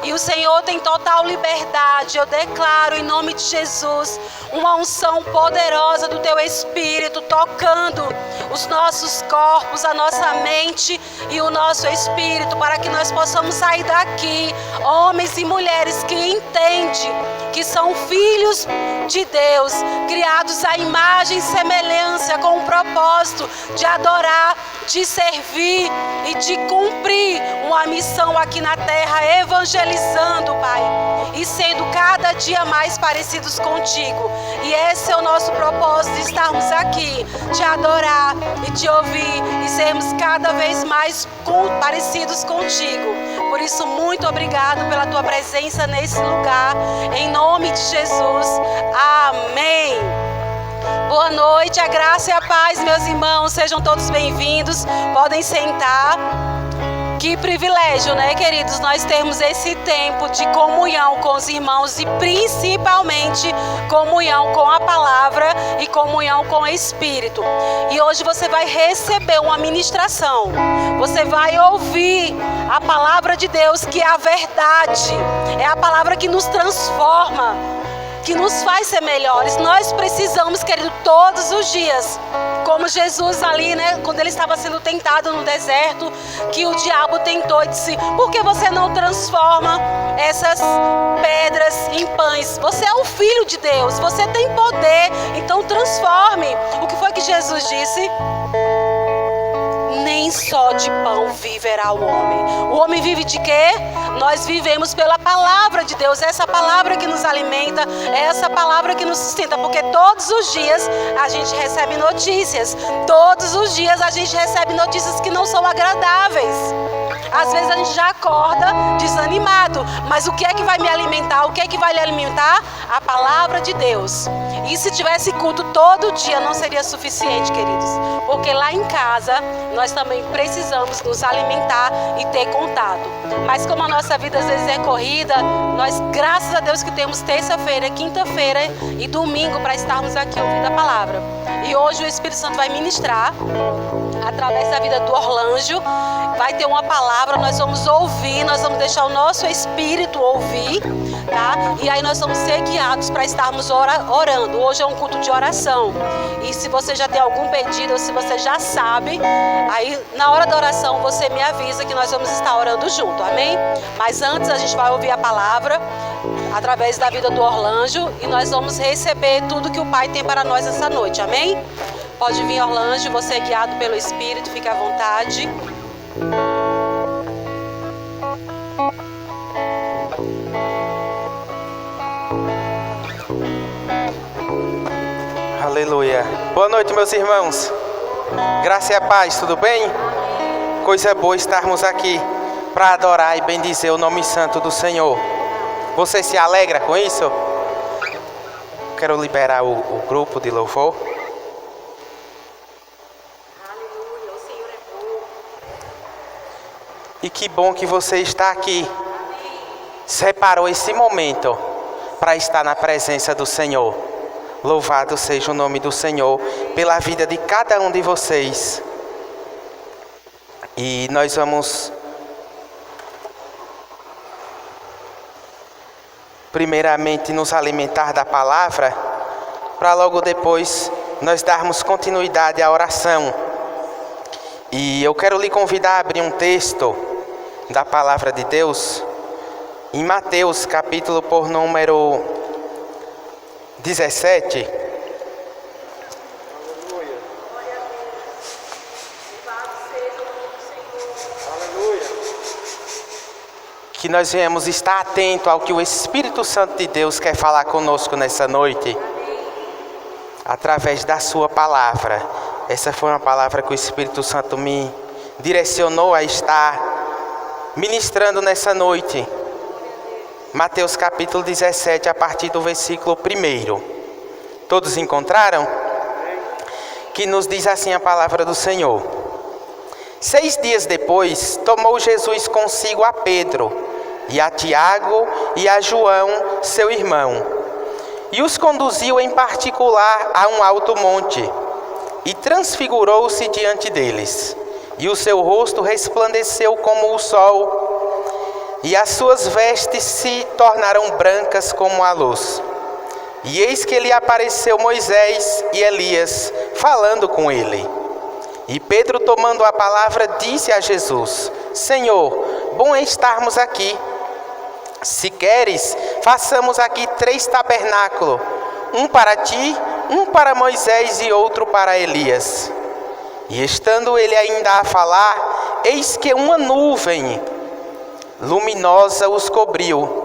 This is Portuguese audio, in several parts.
e o Senhor tem total liberdade. Eu declaro em nome de Jesus uma unção poderosa do Teu Espírito tocando os nossos corpos, a nossa mente e o nosso espírito, para que nós possamos sair daqui, homens e mulheres que entendem que são filhos de Deus, criados à imagem e semelhança, com o propósito de adorar, de servir e de cumprir uma missão aqui na terra, evangelizando, Pai, e sendo cada dia mais parecidos contigo. E esse é o nosso propósito, de estarmos aqui, te adorar e te ouvir e sermos cada vez mais parecidos contigo. Por isso, muito obrigado pela tua presença nesse lugar, em nome de Jesus. Amém. Boa noite, a graça e a paz, meus irmãos, sejam todos bem-vindos, podem sentar. Que privilégio, né, queridos, nós termos esse tempo de comunhão com os irmãos e principalmente comunhão com a palavra e comunhão com o Espírito. E hoje você vai receber uma ministração, você vai ouvir a palavra de Deus, que é a verdade, é a palavra que nos transforma, que nos faz ser melhores. Nós precisamos, querido, todos os dias, como Jesus ali, né, quando ele estava sendo tentado no deserto, que o diabo tentou e disse: por que você não transforma essas pedras em pães? Você é o Filho de Deus, você tem poder, então transforme. O que foi que Jesus disse? Nem só de pão viverá o homem. O homem vive de quê? Nós vivemos pela palavra de Deus. Essa palavra que nos alimenta, essa palavra que nos sustenta. Porque todos os dias a gente recebe notícias. Todos os dias a gente recebe notícias que não são agradáveis. Às vezes a gente já acorda desanimado. Mas o que é que vai me alimentar? O que é que vai lhe alimentar? A palavra de Deus. E se tivesse culto todo dia não seria suficiente, queridos. Porque lá em casa nós também precisamos nos alimentar e ter contato. Mas como a nossa vida às vezes é corrida, nós, graças a Deus, que temos terça-feira, quinta-feira e domingo para estarmos aqui ouvindo a palavra. E hoje o Espírito Santo vai ministrar através da vida do Orlando. Vai ter uma palavra, nós vamos ouvir, nós vamos deixar o nosso espírito ouvir, tá? E aí nós vamos ser guiados para estarmos orando. Hoje é um culto de oração. E se você já tem algum pedido, ou se você já sabe, aí na hora da oração você me avisa que nós vamos estar orando junto, amém? Mas antes a gente vai ouvir a palavra através da vida do Orlando e nós vamos receber tudo que o Pai tem para nós essa noite, amém? Pode vir, Orlando, você é guiado pelo Espírito, fique à vontade. Aleluia. Boa noite, meus irmãos. Graça e a paz, tudo bem? Coisa boa estarmos aqui para adorar e bendizer o nome santo do Senhor. Você se alegra com isso? Quero liberar o grupo de louvor. E que bom que você está aqui. Separou esse momento para estar na presença do Senhor. Louvado seja o nome do Senhor pela vida de cada um de vocês. E nós vamos primeiramente nos alimentar da palavra, para logo depois nós darmos continuidade à oração. E eu quero lhe convidar a abrir um texto da palavra de Deus em Mateus, capítulo por número 17. Que nós venhamos estar atentos ao que o Espírito Santo de Deus quer falar conosco nessa noite, através da sua palavra. Essa foi uma palavra que o Espírito Santo me direcionou a estar ministrando nessa noite. Mateus capítulo 17, a partir do versículo 1. Todos encontraram? Que nos diz assim a palavra do Senhor. 6 dias depois, tomou Jesus consigo a Pedro, e a Tiago e a João, seu irmão, e os conduziu em particular a um alto monte, e transfigurou-se diante deles, e o seu rosto resplandeceu como o sol, e as suas vestes se tornaram brancas como a luz. E eis que lhe apareceu Moisés e Elias, falando com ele. E Pedro, tomando a palavra, disse a Jesus: Senhor, bom é estarmos aqui. Se queres, façamos aqui 3 tabernáculos, um para ti, um para Moisés e outro para Elias. E estando ele ainda a falar, eis que uma nuvem luminosa os cobriu.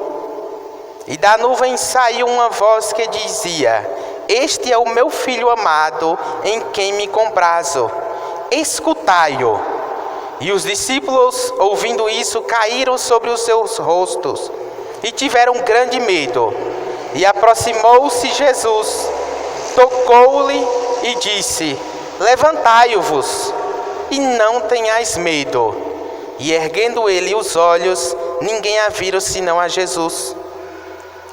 E da nuvem saiu uma voz que dizia: Este é o meu filho amado, em quem me comprazo. Escutai-o. E os discípulos, ouvindo isso, caíram sobre os seus rostos e tiveram grande medo. E aproximou-se Jesus, tocou-lhe e disse: Levantai-vos e não tenhais medo. E erguendo ele os olhos, ninguém a viram senão a Jesus.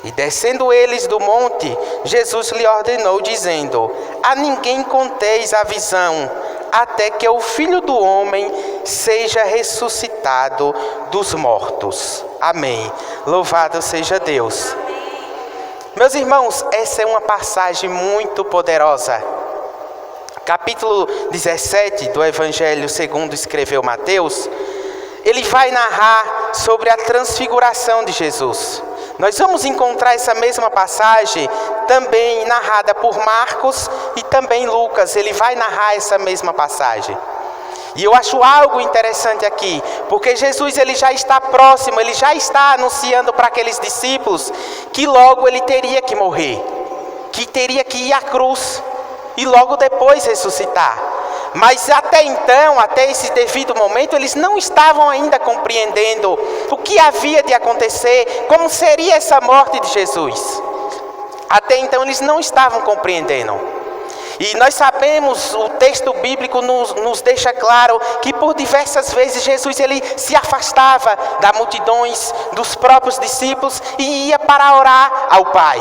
E descendo eles do monte, Jesus lhe ordenou, dizendo: A ninguém conteis a visão, até que o Filho do Homem seja ressuscitado dos mortos. Amém. Louvado seja Deus. Meus irmãos, essa é uma passagem muito poderosa. Capítulo 17 do Evangelho segundo escreveu Mateus, ele vai narrar sobre a transfiguração de Jesus. Nós vamos encontrar essa mesma passagem também narrada por Marcos e também Lucas. Ele vai narrar essa mesma passagem. E eu acho algo interessante aqui, porque Jesus ele já está próximo, ele já está anunciando para aqueles discípulos que logo ele teria que morrer, que teria que ir à cruz e logo depois ressuscitar. Mas até então, até esse devido momento, eles não estavam ainda compreendendo o que havia de acontecer, como seria essa morte de Jesus. Até então eles não estavam compreendendo. E nós sabemos, o texto bíblico nos deixa claro que por diversas vezes Jesus ele se afastava das multidões, dos próprios discípulos e ia para orar ao Pai.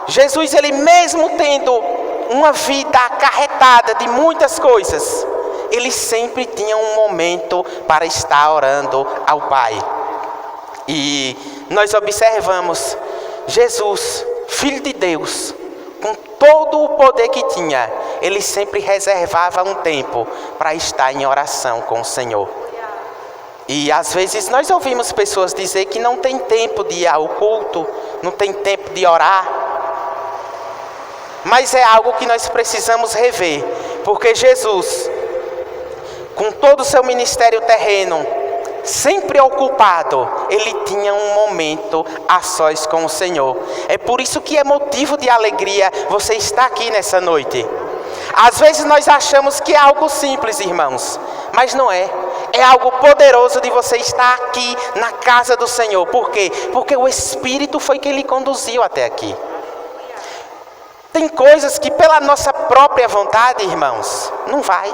Jesus ele mesmo tendo uma vida acarretada de muitas coisas, ele sempre tinha um momento para estar orando ao Pai. E nós observamos Jesus, Filho de Deus, com todo o poder que tinha, ele sempre reservava um tempo para estar em oração com o Senhor. E às vezes nós ouvimos pessoas dizer que não tem tempo de ir ao culto, não tem tempo de orar. Mas é algo que nós precisamos rever, porque Jesus, com todo o seu ministério terreno, sempre ocupado, ele tinha um momento a sós com o Senhor. É por isso que é motivo de alegria você estar aqui nessa noite. Às vezes nós achamos que é algo simples, irmãos, mas não é. É algo poderoso de você estar aqui na casa do Senhor. Por quê? Porque o Espírito foi quem lhe conduziu até aqui. Tem coisas que pela nossa própria vontade, irmãos, não vai.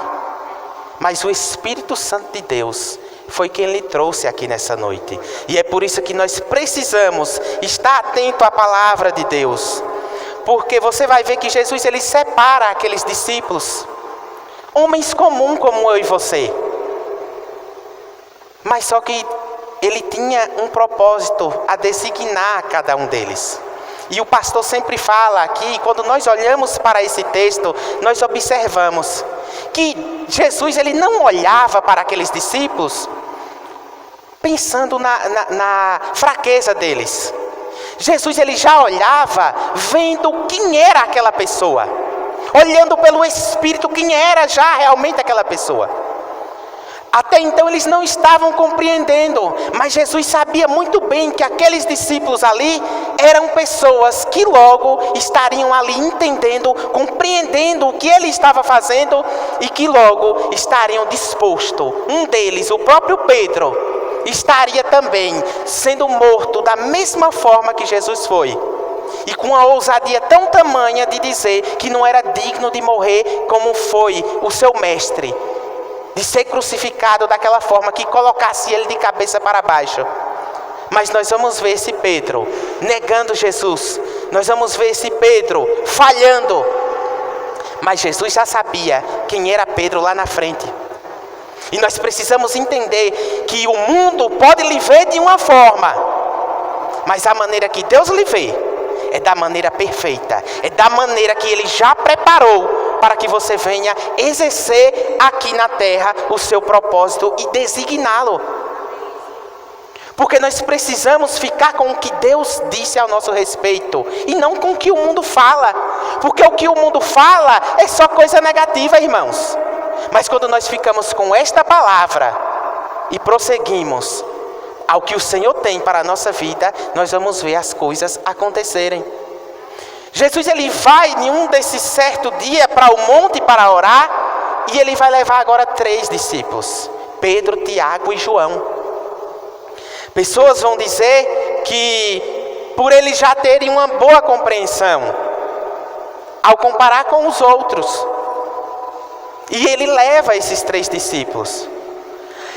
Mas o Espírito Santo de Deus foi quem lhe trouxe aqui nessa noite. E é por isso que nós precisamos estar atento à palavra de Deus. Porque você vai ver que Jesus ele separa aqueles discípulos, homens comuns como eu e você. Mas só que ele tinha um propósito a designar a cada um deles. E o pastor sempre fala aqui, quando nós olhamos para esse texto, nós observamos que Jesus ele não olhava para aqueles discípulos pensando na fraqueza deles. Jesus ele já olhava vendo quem era aquela pessoa, olhando pelo Espírito quem era já realmente aquela pessoa. Até então eles não estavam compreendendo, mas Jesus sabia muito bem que aqueles discípulos ali eram pessoas que logo estariam ali entendendo, compreendendo o que ele estava fazendo e que logo estariam dispostos. Um deles, o próprio Pedro, estaria também sendo morto da mesma forma que Jesus foi. E com a ousadia tão tamanha de dizer que não era digno de morrer como foi o seu mestre, de ser crucificado daquela forma que colocasse ele de cabeça para baixo. Mas nós vamos ver esse Pedro negando Jesus. Nós vamos ver esse Pedro falhando. Mas Jesus já sabia quem era Pedro lá na frente. E nós precisamos entender que o mundo pode lhe ver de uma forma, mas a maneira que Deus lhe vê é da maneira perfeita, é da maneira que Ele já preparou para que você venha exercer aqui na terra o seu propósito e designá-lo. Porque nós precisamos ficar com o que Deus disse ao nosso respeito e não com o que o mundo fala. Porque o que o mundo fala é só coisa negativa, irmãos. Mas quando nós ficamos com esta palavra e prosseguimos ao que o Senhor tem para a nossa vida, nós vamos ver as coisas acontecerem. Jesus, ele vai em um desses certo dia para o monte para orar, e ele vai levar agora 3 discípulos, Pedro, Tiago e João. Pessoas vão dizer que por eles já terem uma boa compreensão, ao comparar com os outros, e ele leva esses 3 discípulos.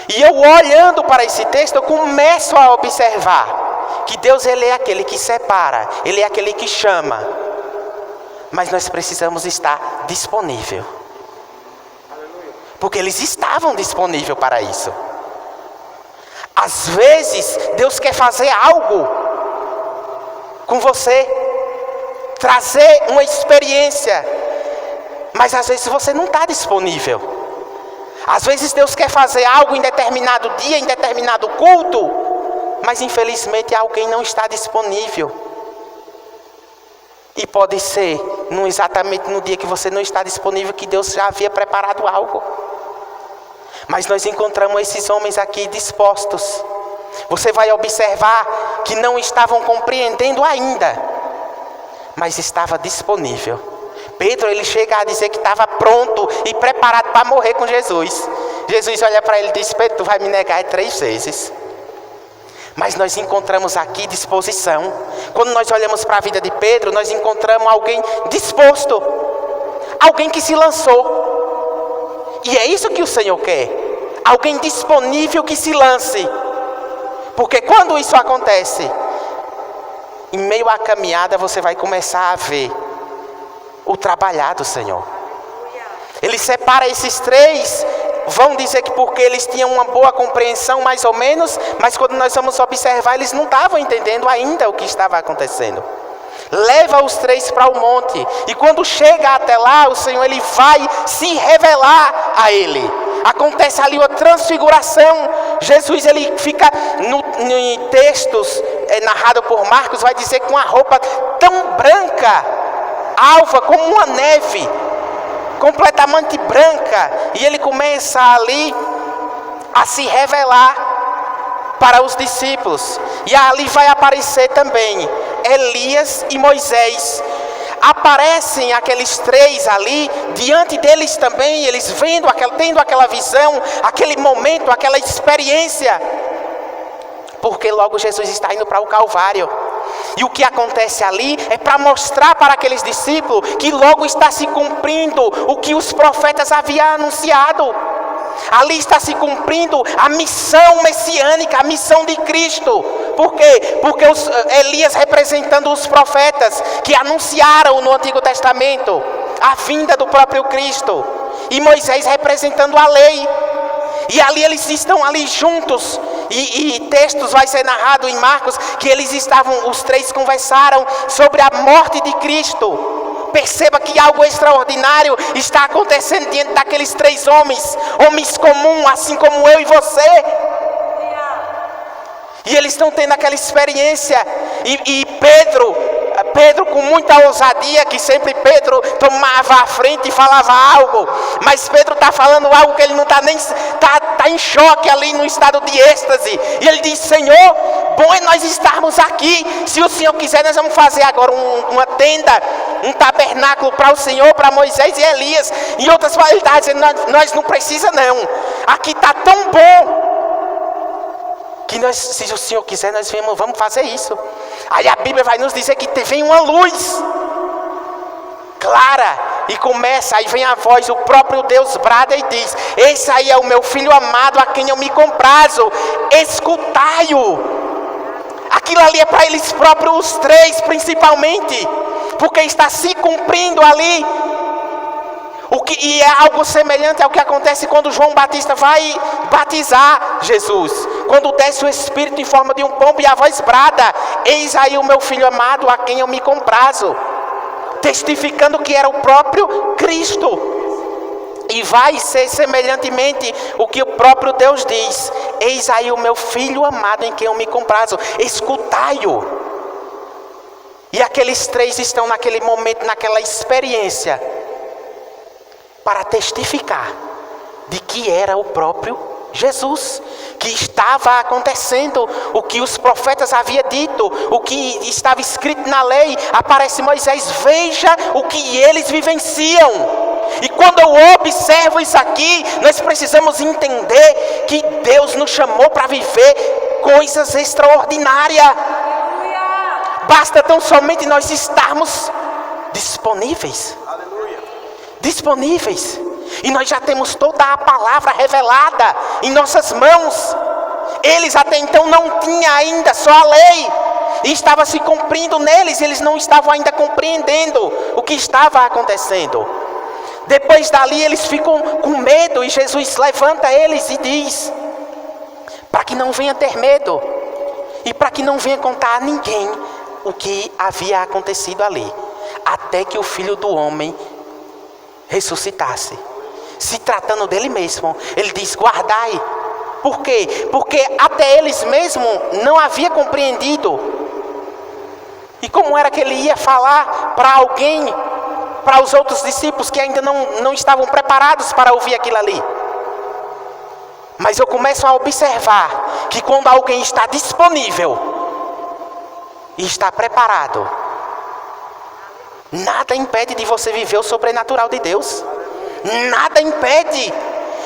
E eu olhando para esse texto, eu começo a observar que Deus, ele é aquele que separa, ele é aquele que chama, mas nós precisamos estar disponível, porque eles estavam disponíveis para isso. Às vezes Deus quer fazer algo com você, trazer uma experiência, mas às vezes você não está disponível. Às vezes Deus quer fazer algo em determinado dia, em determinado culto, mas infelizmente alguém não está disponível. E pode ser exatamente no dia que você não está disponível que Deus já havia preparado algo. Mas nós encontramos esses homens aqui dispostos. Você vai observar que não estavam compreendendo ainda, mas estava disponível. Pedro, ele chega a dizer que estava pronto e preparado para morrer com Jesus. Jesus olha para ele e diz: Pedro, tu vai me negar 3 vezes. Mas nós encontramos aqui disposição. Quando nós olhamos para a vida de Pedro, nós encontramos alguém disposto, alguém que se lançou. E é isso que o Senhor quer, alguém disponível que se lance. Porque quando isso acontece, em meio à caminhada você vai começar a ver o trabalhar do Senhor. Ele separa esses 3, vão dizer que porque eles tinham uma boa compreensão mais ou menos, mas quando nós vamos observar, eles não estavam entendendo ainda o que estava acontecendo. Leva os 3 para o monte, e quando chega até lá, o Senhor, ele vai se revelar a ele. Acontece ali uma transfiguração. Jesus, ele fica em textos narrado por Marcos, vai dizer com uma roupa tão branca, alva como uma neve, completamente branca, e ele começa ali a se revelar para os discípulos. E ali vai aparecer também Elias e Moisés. Aparecem aqueles 3 ali, diante deles também, eles tendo aquela visão, aquele momento, aquela experiência, porque logo Jesus está indo para o Calvário. E o que acontece ali é para mostrar para aqueles discípulos que logo está se cumprindo o que os profetas haviam anunciado. Ali está se cumprindo a missão messiânica, a missão de Cristo. Por quê? Porque Elias representando os profetas que anunciaram no Antigo Testamento a vinda do próprio Cristo, e Moisés representando a lei. E ali eles estão ali juntos, e textos vai ser narrado em Marcos que os 3 conversaram sobre a morte de Cristo. Perceba que algo extraordinário está acontecendo diante daqueles 3 homens comuns, assim como eu e você. E eles estão tendo aquela experiência, e Pedro com muita ousadia, que sempre Pedro tomava a frente e falava algo, mas Pedro está falando algo que ele não está nem, está em choque ali, no estado de êxtase, e ele diz: Senhor, bom é nós estarmos aqui, se o Senhor quiser nós vamos fazer agora uma tenda, um tabernáculo para o Senhor, para Moisés e Elias. Em outras palavras, ele está dizendo: nós não precisa não, aqui está tão bom, que nós, se o Senhor quiser, nós vamos fazer isso. Aí a Bíblia vai nos dizer que vem uma luz clara, e começa, aí vem a voz, o próprio Deus brada e diz: esse aí é o meu filho amado, a quem eu me comprazo, escutai-o. Aquilo ali é para eles próprios, os 3 principalmente, porque está se cumprindo ali o E é algo semelhante ao que acontece quando João Batista vai batizar Jesus. Quando desce o Espírito em forma de um pombo e a voz brada: eis aí o meu filho amado, a quem eu me comprazo. Testificando que era o próprio Cristo. E vai ser semelhantemente o que o próprio Deus diz: eis aí o meu filho amado em quem eu me comprazo, escutai-o. E aqueles três estão naquele momento, naquela experiência, para testificar de que era o próprio Jesus, que estava acontecendo o que os profetas haviam dito, o que estava escrito na lei. Aparece Moisés: veja o que eles vivenciam. E quando eu observo isso aqui, nós precisamos entender que Deus nos chamou para viver coisas extraordinárias. Basta tão somente nós estarmos disponíveis. Disponíveis. E nós já temos toda a palavra revelada em nossas mãos. Eles até então não tinham ainda, só a lei. E estava se cumprindo neles, eles não estavam ainda compreendendo o que estava acontecendo. Depois dali eles ficam com medo e Jesus levanta eles e diz: para que não venha ter medo e para que não venha contar a ninguém o que havia acontecido ali, até que o Filho do Homem ressuscitasse. Se tratando dele mesmo, ele diz: guardai. Por quê? Porque até eles mesmos não haviam compreendido. E como era que ele ia falar para alguém, para os outros discípulos que ainda não estavam preparados para ouvir aquilo ali? Mas eu começo a observar que quando alguém está disponível e está preparado, nada impede de você viver o sobrenatural de Deus. Nada impede.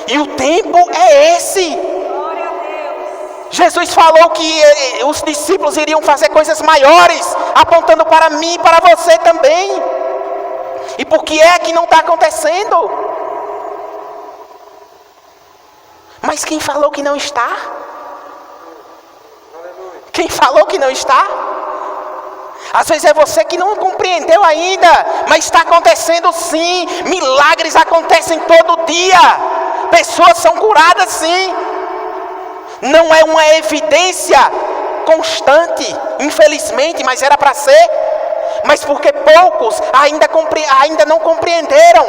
E o tempo é esse. Jesus falou que os discípulos iriam fazer coisas maiores, apontando para mim e para você também. E por que é que não está acontecendo? Mas quem falou que não está? Quem falou que não está? Às vezes é você que não compreendeu ainda, mas está acontecendo sim. Milagres acontecem todo dia. Pessoas são curadas sim. Não é uma evidência constante, infelizmente, mas era para ser. Mas porque poucos ainda não compreenderam.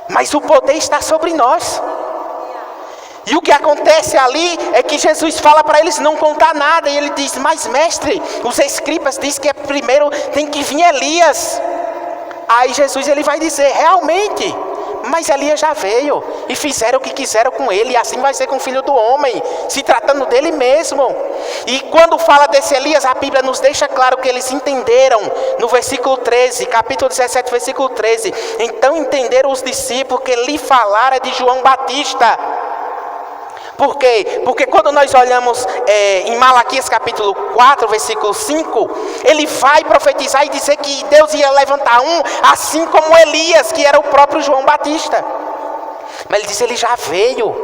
Mas o poder está sobre nós. E o que acontece ali é que Jesus fala para eles não contar nada. E ele diz: mas mestre, os escribas dizem que primeiro tem que vir Elias. Aí Jesus ele vai dizer: realmente, mas Elias já veio e fizeram o que quiseram com ele, e assim vai ser com o Filho do Homem, se tratando dele mesmo. E quando fala desse Elias, a Bíblia nos deixa claro que eles entenderam no versículo 13, capítulo 17, versículo 13. Então entenderam os discípulos que lhe falara de João Batista. Por quê? Porque quando nós olhamos em Malaquias capítulo 4, versículo 5, ele vai profetizar e dizer que Deus ia levantar um, assim como Elias, que era o próprio João Batista. Mas ele diz: ele já veio,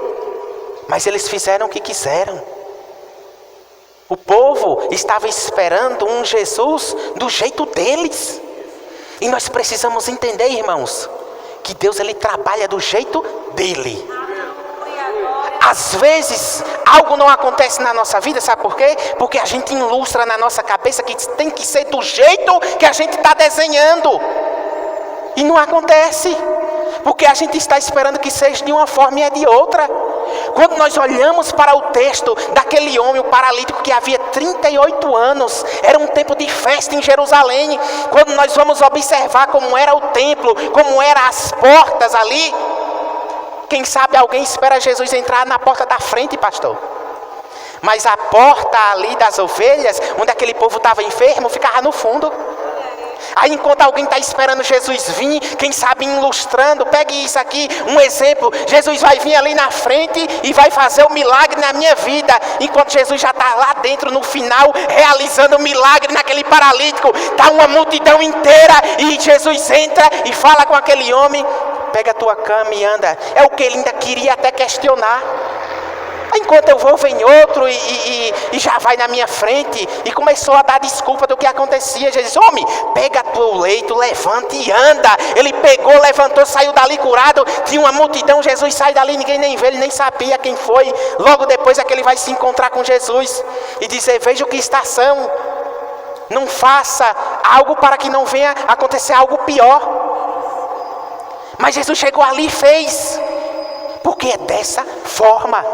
mas eles fizeram o que quiseram. O povo estava esperando um Jesus do jeito deles. E nós precisamos entender, irmãos, que Deus ele trabalha do jeito dele. Às vezes, algo não acontece na nossa vida, sabe por quê? Porque a gente ilustra na nossa cabeça que tem que ser do jeito que a gente está desenhando. E não acontece. Porque a gente está esperando que seja de uma forma e é de outra. Quando nós olhamos para o texto daquele homem, o paralítico, que havia 38 anos, era um tempo de festa em Jerusalém. Quando nós vamos observar como era o templo, como eram as portas ali, quem sabe alguém espera Jesus entrar na porta da frente, pastor. Mas a porta ali das ovelhas, onde aquele povo estava enfermo, ficava no fundo. Aí enquanto alguém está esperando Jesus vir, quem sabe ilustrando, pegue isso aqui, um exemplo. Jesus vai vir ali na frente e vai fazer o milagre na minha vida. Enquanto Jesus já está lá dentro no final, realizando o milagre naquele paralítico. Está uma multidão inteira e Jesus entra e fala com aquele homem: pega a tua cama e anda. É o que ele ainda queria até questionar. Enquanto eu vou, vem outro e já vai na minha frente. E começou a dar desculpa do que acontecia. Jesus disse: homem, pega teu leito, levanta e anda. Ele pegou, levantou, saiu dali curado. Tinha uma multidão, Jesus sai dali, ninguém nem vê, ele nem sabia quem foi. Logo depois é que ele vai se encontrar com Jesus e dizer: veja o que estação. Não faça algo para que não venha acontecer algo pior. Mas Jesus chegou ali e fez. Porque é dessa forma.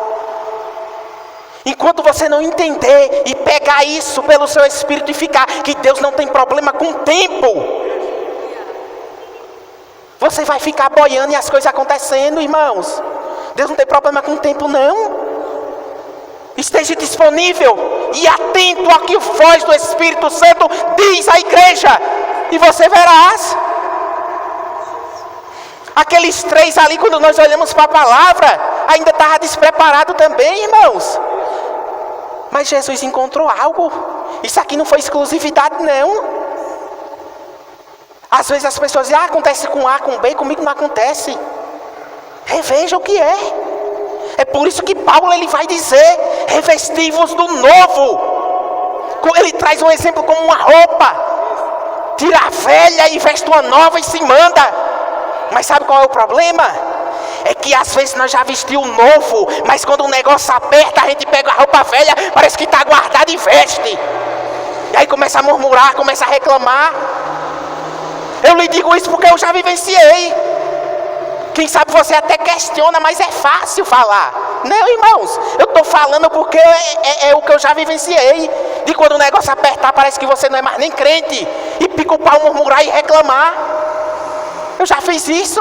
Enquanto você não entender e pegar isso pelo seu espírito e ficar que Deus não tem problema com o tempo, você vai ficar boiando e as coisas acontecendo, irmãos. Deus não tem problema com o tempo, não. Esteja disponível e atento ao que a voz do Espírito Santo diz à igreja. E você verás. Aqueles 3 ali, quando nós olhamos para a palavra, ainda estava despreparado também, irmãos. Mas Jesus encontrou algo. Isso aqui não foi exclusividade, não. Às vezes as pessoas dizem: acontece com A, com B, comigo não acontece. Reveja o que é. É por isso que Paulo ele vai dizer: revesti-vos do novo. Ele traz um exemplo como uma roupa. Tira a velha e veste uma nova e se manda. Mas sabe qual é o problema? É que às vezes nós já vestimos o novo, mas quando o negócio aperta, a gente pega a roupa velha, parece que está guardada e veste. E aí começa a murmurar, começa a reclamar. Eu lhe digo isso porque eu já vivenciei. Quem sabe você até questiona, mas é fácil falar. Não, irmãos, eu estou falando porque é o que eu já vivenciei. De quando o negócio apertar, parece que você não é mais nem crente. E pica o pau, murmurar e reclamar. Eu já fiz isso.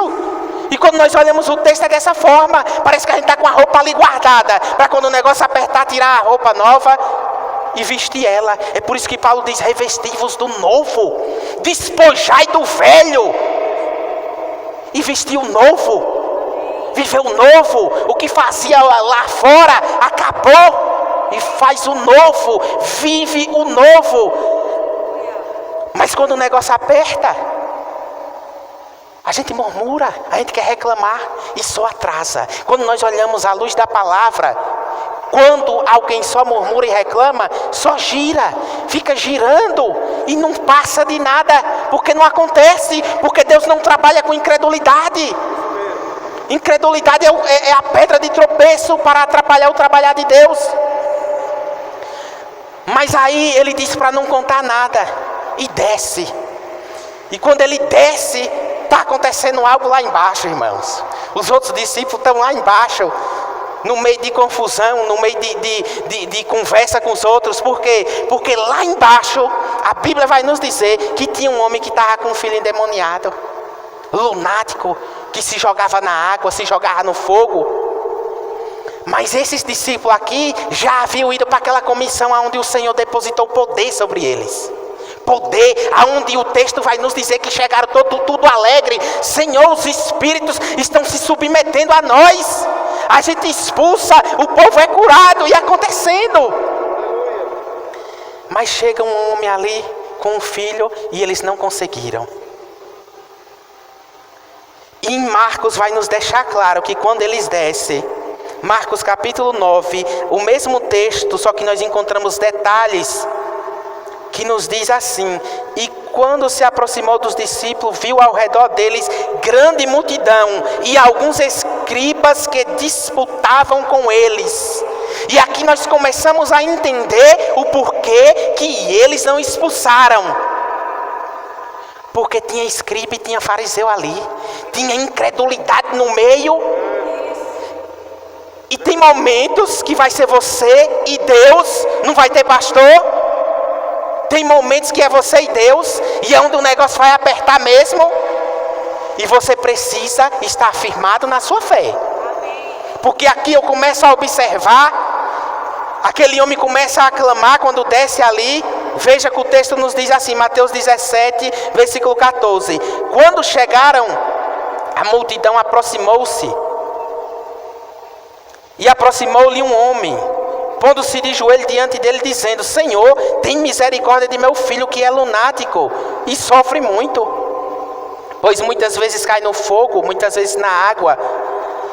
E quando nós olhamos o texto é dessa forma. Parece que a gente está com a roupa ali guardada, para quando o negócio apertar, tirar a roupa nova e vestir ela. É por isso que Paulo diz: revesti-vos do novo. Despojai do velho e vestir o novo. Viver o novo. O que fazia lá fora acabou. E faz o novo. Vive o novo. Mas quando o negócio aperta, a gente murmura, a gente quer reclamar e só atrasa. Quando nós olhamos à luz da palavra, quando alguém só murmura e reclama, só gira, fica girando e não passa de nada, porque não acontece, porque Deus não trabalha com incredulidade. Incredulidade é a pedra de tropeço para atrapalhar o trabalhar de Deus. Mas aí ele diz para não contar nada e desce. E quando ele desce, está acontecendo algo lá embaixo, irmãos. Os outros discípulos estão lá embaixo, no meio de confusão, no meio de conversa com os outros. Por quê? Porque lá embaixo, a Bíblia vai nos dizer que tinha um homem que estava com um filho endemoniado, lunático, que se jogava na água, se jogava no fogo. Mas esses discípulos aqui já haviam ido para aquela comissão onde o Senhor depositou poder sobre eles. Poder, aonde o texto vai nos dizer que chegaram tudo alegre. Senhor, os espíritos estão se submetendo a nós. A gente expulsa, o povo é curado e acontecendo. Mas chega um homem ali com um filho e eles não conseguiram. E em Marcos vai nos deixar claro que quando eles descem, Marcos capítulo 9, o mesmo texto, só que nós encontramos detalhes que nos diz assim: e quando se aproximou dos discípulos, viu ao redor deles grande multidão e alguns escribas que disputavam com eles. E aqui nós começamos a entender o porquê que eles não expulsaram. Porque tinha escriba e tinha fariseu ali, tinha incredulidade no meio. E tem momentos que vai ser você e Deus, não vai ter pastor. Tem momentos que é você e Deus, e é onde o negócio vai apertar mesmo, e você precisa estar firmado na sua fé. Porque aqui eu começo a observar, aquele homem começa a aclamar quando desce ali. Veja que o texto nos diz assim, Mateus 17, versículo 14. Quando chegaram, a multidão aproximou-se, e aproximou-lhe um homem, pondo-se de joelho diante dele, dizendo: Senhor, tem misericórdia de meu filho que é lunático e sofre muito, pois muitas vezes cai no fogo, muitas vezes na água.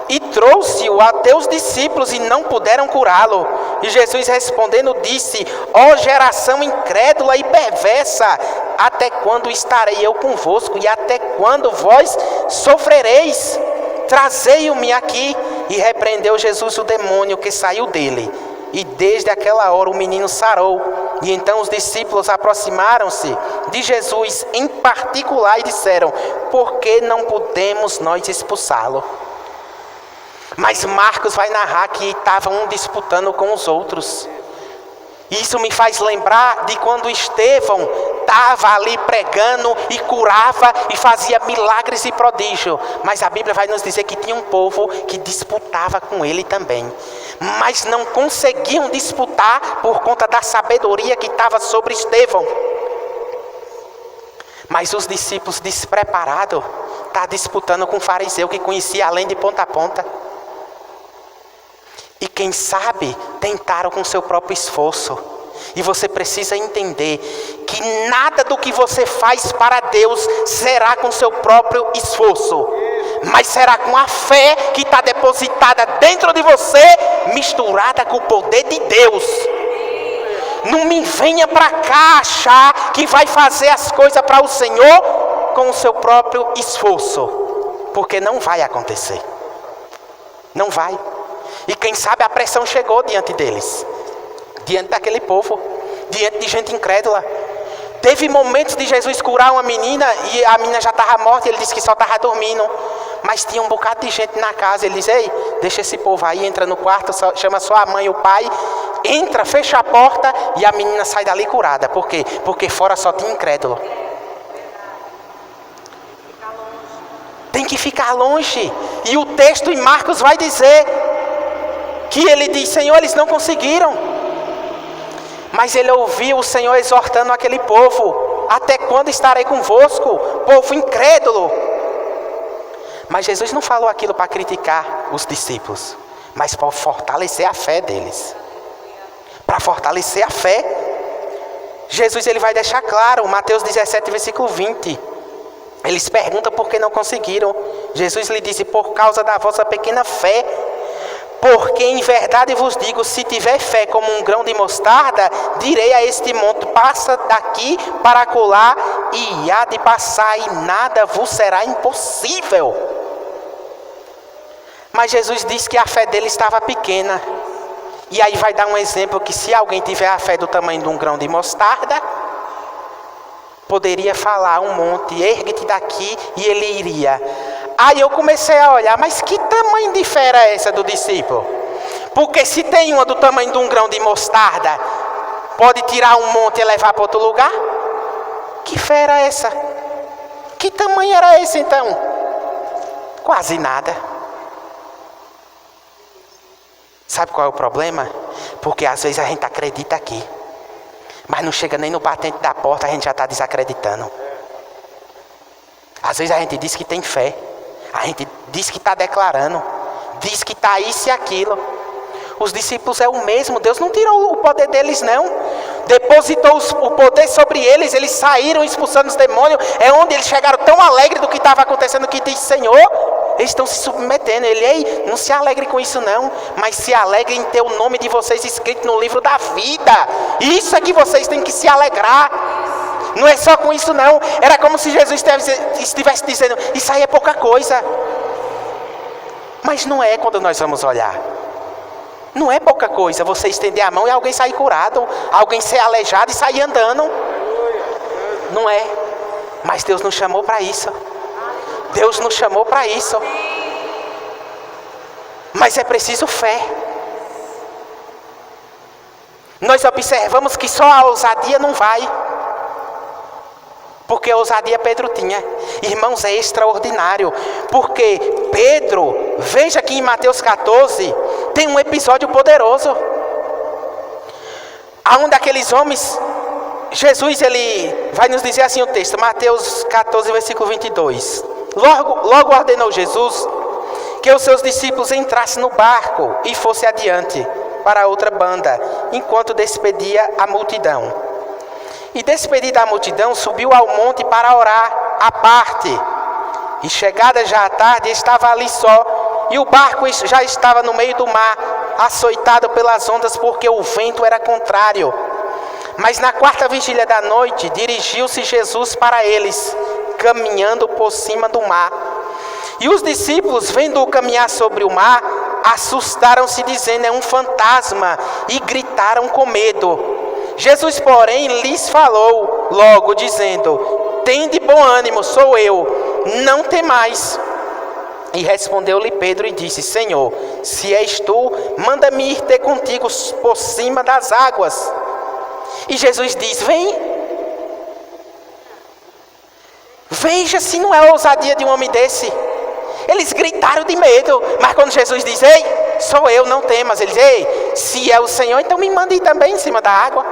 e trouxe-o a teus discípulos e não puderam curá-lo. E Jesus respondendo disse: ó geração incrédula e perversa, até quando estarei eu convosco e até quando vós sofrereis? Trazei-o-me aqui. E repreendeu Jesus o demônio que saiu dele. E desde aquela hora o menino sarou. E então os discípulos aproximaram-se de Jesus em particular e disseram: por que não podemos nós expulsá-lo? Mas Marcos vai narrar que estavam um disputando com os outros. Isso me faz lembrar de quando Estevão estava ali pregando e curava e fazia milagres e prodígio. Mas a Bíblia vai nos dizer que tinha um povo que disputava com ele também. Mas não conseguiam disputar por conta da sabedoria que estava sobre Estevão. Mas os discípulos despreparados estavam disputando com o fariseu que conhecia além de ponta a ponta. E quem sabe, tentaram com seu próprio esforço. E você precisa entender que nada do que você faz para Deus será com seu próprio esforço. Mas será com a fé que está depositada dentro de você, misturada com o poder de Deus. Não me venha para cá achar que vai fazer as coisas para o Senhor com o seu próprio esforço. Porque não vai acontecer. Não vai. E quem sabe a pressão chegou diante deles, diante daquele povo, diante de gente incrédula. Teve momentos de Jesus curar uma menina e a menina já estava morta e ele disse que só estava dormindo. Mas tinha um bocado de gente na casa. Ele disse: ei, deixa esse povo aí, entra no quarto, chama só a mãe e o pai, entra, fecha a porta e a menina sai dali curada. Por quê? Porque fora só tinha incrédulo. Tem que ficar longe. E o texto em Marcos vai dizer que ele diz: Senhor, eles não conseguiram. Mas ele ouviu o Senhor exortando aquele povo: até quando estarei convosco, povo incrédulo? Mas Jesus não falou aquilo para criticar os discípulos, mas para fortalecer a fé deles. Para fortalecer a fé. Jesus ele vai deixar claro, Mateus 17, versículo 20. Eles perguntam por que não conseguiram. Jesus lhe disse: por causa da vossa pequena fé. Porque em verdade vos digo, se tiver fé como um grão de mostarda, direi a este monte: passa daqui para acolá, e há de passar, e nada vos será impossível. Mas Jesus disse que a fé dele estava pequena. E aí vai dar um exemplo que se alguém tiver a fé do tamanho de um grão de mostarda, poderia falar um monte: ergue-te daqui, e ele iria. Aí eu comecei a olhar, mas que tamanho de fé era essa do discípulo? Porque se tem uma do tamanho de um grão de mostarda, pode tirar um monte e levar para outro lugar? Que fé era essa? Que tamanho era esse então? Quase nada. Sabe qual é o problema? Porque às vezes a gente acredita aqui, mas não chega nem no batente da porta, a gente já está desacreditando. Às vezes a gente diz que tem fé, a gente diz que está declarando, diz que está isso e aquilo. Os discípulos é o mesmo. Deus não tirou o poder deles não. Depositou o poder sobre eles. Eles saíram expulsando os demônios. É onde eles chegaram tão alegres do que estava acontecendo que diz: Senhor, eles estão se submetendo. Ele: ei, não se alegre com isso não, mas se alegre em ter o nome de vocês escrito no livro da vida. Isso é que vocês têm que se alegrar. Não é só com isso não. Era como se Jesus estivesse dizendo: isso aí é pouca coisa. Mas não é quando nós vamos olhar. Não é pouca coisa você estender a mão e alguém sair curado, alguém ser aleijado e sair andando. Não é. Mas Deus nos chamou para isso. Deus nos chamou para isso. Mas é preciso fé. Nós observamos que só a ousadia não vai. Porque a ousadia Pedro tinha. Irmãos, é extraordinário. Porque Pedro, veja que em Mateus 14, tem um episódio poderoso. Aonde aqueles homens, Jesus ele vai nos dizer assim o texto, Mateus 14, versículo 22. Logo ordenou Jesus que os seus discípulos entrassem no barco e fossem adiante para a outra banda, enquanto despedia a multidão. E despedida a multidão, subiu ao monte para orar à parte. E chegada já a tarde, estava ali só. e o barco já estava no meio do mar, açoitado pelas ondas, porque o vento era contrário. Mas na quarta vigília da noite, dirigiu-se Jesus para eles, caminhando por cima do mar. E os discípulos, vendo-o caminhar sobre o mar, assustaram-se, dizendo: é um fantasma, e gritaram com medo. Jesus, porém, lhes falou logo, dizendo: tende bom ânimo, sou eu, não temais. E respondeu-lhe Pedro e disse: Senhor, se és tu, manda-me ir ter contigo por cima das águas. E Jesus diz: vem. Veja se não é a ousadia de um homem desse. Eles gritaram de medo, mas quando Jesus diz: ei, sou eu, não temas, eles: ei, se é o Senhor, então me mande ir também em cima da água.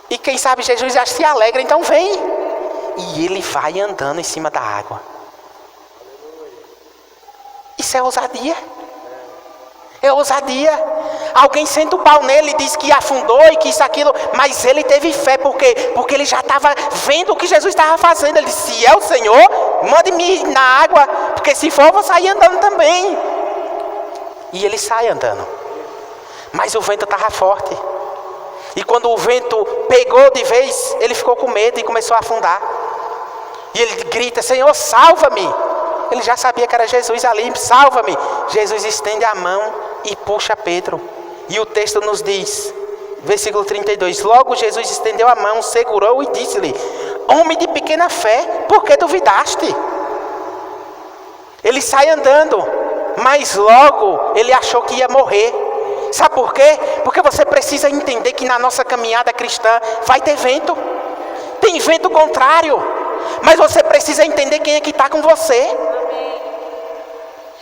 E quem sabe Jesus já se alegra, então vem. E ele vai andando em cima da água. Isso é ousadia. É ousadia. Alguém senta o pau nele e diz que afundou e que isso, aquilo. Mas ele teve fé, porque ele já estava vendo o que Jesus estava fazendo. Ele disse: se é o Senhor, mande-me na água, porque se for eu vou sair andando também. E ele sai andando. Mas o vento estava forte. E quando o vento pegou de vez, ele ficou com medo e começou a afundar. E ele grita: Senhor, salva-me. Ele já sabia que era Jesus ali: salva-me. Jesus estende a mão e puxa Pedro. E o texto nos diz, versículo 32, logo Jesus estendeu a mão, segurou e disse-lhe: homem de pequena fé, por que duvidaste? Ele sai andando, mas logo ele achou que ia morrer. Sabe por quê? Porque você precisa entender que na nossa caminhada cristã vai ter vento. Tem vento contrário. Mas você precisa entender quem é que está com você.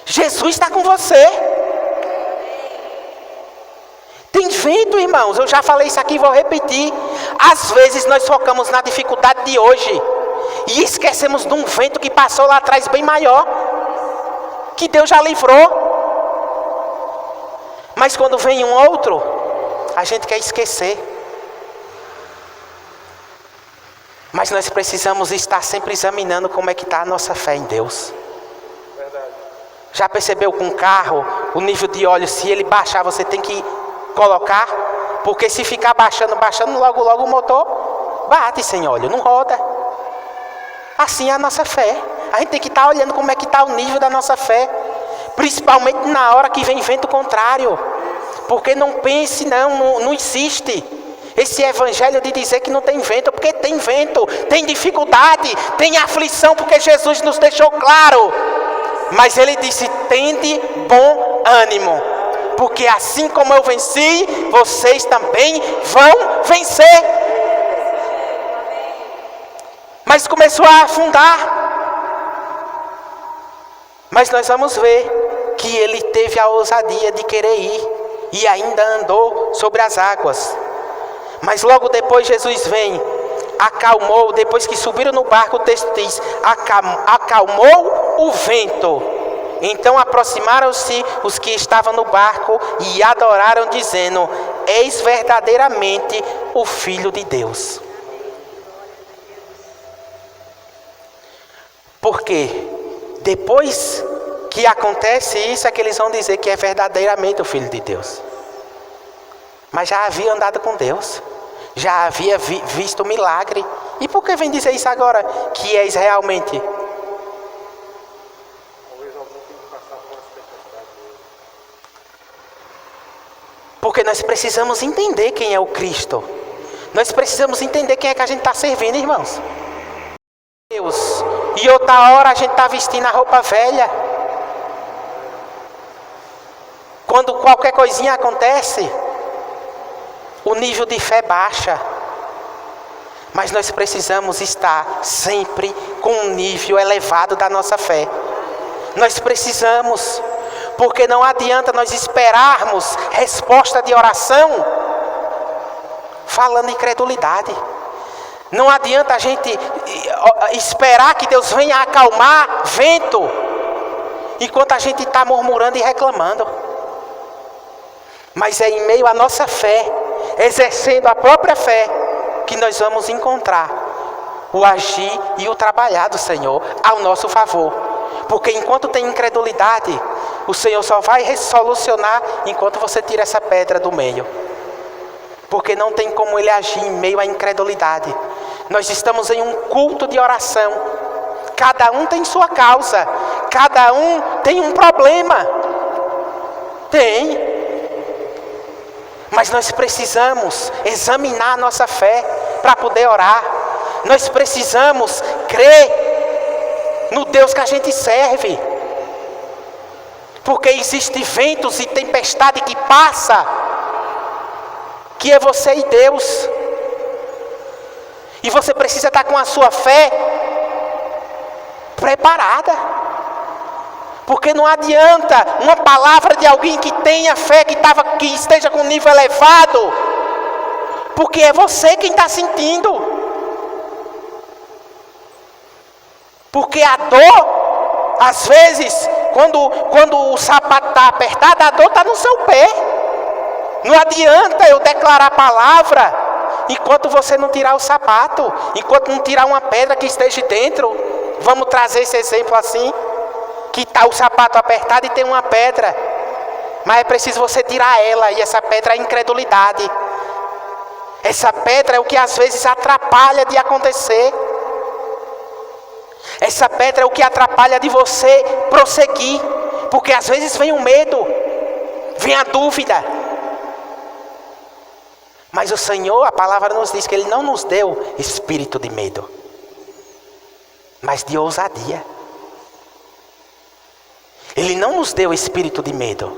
Jesus está com você. Tem vento, irmãos. Eu já falei isso aqui e vou repetir. Às vezes nós focamos na dificuldade de hoje e esquecemos de um vento que passou lá atrás bem maior, que Deus já livrou. Mas quando vem um outro, a gente quer esquecer. Mas nós precisamos estar sempre examinando como é que está a nossa fé em Deus. Verdade. Já percebeu com um carro, o nível de óleo, se ele baixar, você tem que colocar? Porque se ficar baixando, logo o motor bate sem óleo, não roda. Assim é a nossa fé. A gente tem que estar olhando como é que está o nível da nossa fé. Principalmente na hora que vem vento contrário. Porque não pense, não existe esse evangelho de dizer que não tem vento, porque tem vento, tem dificuldade, tem aflição, porque Jesus nos deixou claro. Mas ele disse: tende bom ânimo, porque assim como eu venci, vocês também vão vencer. Mas começou a afundar. Mas nós vamos ver que ele teve a ousadia de querer ir e ainda andou sobre as águas. Mas logo depois Jesus vem, acalmou, depois que subiram no barco, o texto diz: acalmou o vento. Então aproximaram-se os que estavam no barco e adoraram, dizendo: eis verdadeiramente o Filho de Deus. Porque depois que acontece isso, é que eles vão dizer que é verdadeiramente o Filho de Deus. Mas já havia andado com Deus, já havia visto o milagre. E por que vem dizer isso agora? Que és realmente? Porque nós precisamos entender quem é o Cristo. Nós precisamos entender quem é que a gente está servindo, irmãos. Deus. E outra hora a gente está vestindo a roupa velha. Quando qualquer coisinha acontece, o nível de fé baixa. Mas nós precisamos estar sempre com um nível elevado da nossa fé. Nós precisamos, porque não adianta nós esperarmos resposta de oração falando incredulidade. Não adianta a gente esperar que Deus venha acalmar vento enquanto a gente está murmurando e reclamando. Mas é em meio à nossa fé, exercendo a própria fé, que nós vamos encontrar o agir e o trabalhar do Senhor ao nosso favor. Porque enquanto tem incredulidade, o Senhor só vai solucionar enquanto você tira essa pedra do meio. Porque não tem como Ele agir em meio à incredulidade. Nós estamos em um culto de oração. Cada um tem sua causa. Cada um tem um problema. Tem. Mas nós precisamos examinar a nossa fé para poder orar. Nós precisamos crer no Deus que a gente serve. Porque existem ventos e tempestade que passa, que é você e Deus. E você precisa estar com a sua fé preparada. Porque não adianta uma palavra de alguém que tenha fé, que esteja com nível elevado. Porque é você quem está sentindo. Porque a dor, às vezes, quando o sapato está apertado, a dor está no seu pé. Não adianta eu declarar a palavra enquanto você não tirar o sapato, enquanto não tirar uma pedra que esteja dentro. Vamos trazer esse exemplo assim, que está o sapato apertado e tem uma pedra. Mas é preciso você tirar ela, e essa pedra é a incredulidade. Essa pedra é o que às vezes atrapalha de acontecer. Essa pedra é o que atrapalha de você prosseguir. Porque às vezes vem o medo, vem a dúvida. Mas o Senhor, a palavra nos diz que Ele não nos deu espírito de medo, mas de ousadia. Ele não nos deu espírito de medo.